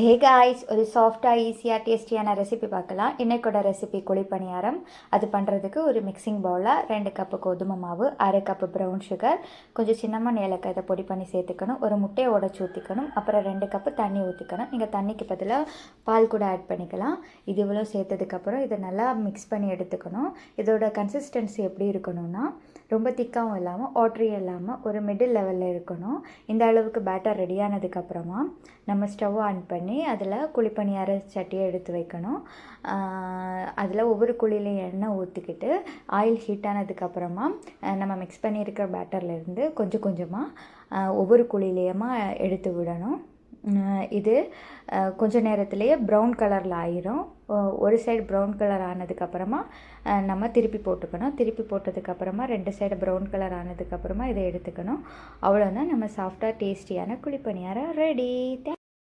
Hey guys, ஒரு சாஃப்டாக ஈஸியாக டேஸ்டியான ரெசிபி பார்க்கலாம். இன்றைக்கோட ரெசிபி குழிப்பணியாரம். அது பண்ணுறதுக்கு ஒரு மிக்சிங் பவுலில் 2 கப்பு கோதுமை மாவு, 1/2 கப்பு ப்ரௌன் சுகர், கொஞ்சம் சின்னமாக ஏலக்காய் இதை பொடி பண்ணி சேர்த்துக்கணும். ஒரு முட்டையை உடச்சி ஊற்றிக்கணும். அப்புறம் 2 கப்பு தண்ணி ஊற்றிக்கணும். நீங்கள் தண்ணிக்கு பதிலாக பால் கூட ஆட் பண்ணிக்கலாம். இது இவ்வளோ சேர்த்ததுக்கப்புறம் இதை நல்லா மிக்ஸ் பண்ணி எடுத்துக்கணும். இதோட கன்சிஸ்டன்சி எப்படி இருக்கணும்னா, ரொம்ப திக்காகவும் இல்லாமல் வாட்டரியும் இல்லாமல் ஒரு மிடில் லெவலில் இருக்கணும். இந்த அளவுக்கு பேட்டர் ரெடியானதுக்கப்புறமா நம்ம ஸ்டவ் ஆன் பண்ணி அதில் குழிப்பணியார சட்டியை எடுத்து வைக்கணும். அதில் ஒவ்வொரு குழியிலையும் எண்ணெய் ஊற்றிக்கிட்டு ஆயில் ஹீட் ஆனதுக்கப்புறமா நம்ம மிக்ஸ் பண்ணியிருக்கிற பேட்டர்லேருந்து கொஞ்சம் கொஞ்சமாக ஒவ்வொரு குழியிலையுமா எடுத்து விடணும். இது கொஞ்ச நேரத்துலேயே ப்ரௌன் கலரில் ஆயிரும். ஒரு சைடு ப்ரௌன் கலர் ஆனதுக்கப்புறமா நம்ம திருப்பி போட்டுக்கணும். திருப்பி போட்டதுக்கப்புறமா 2 சைடு ப்ரௌன் கலர் ஆனதுக்கப்புறமா இதை எடுத்துக்கணும். அவ்வளோதான், நம்ம சாஃப்டாக டேஸ்டியான குழிப்பணியாரம் ரெடி.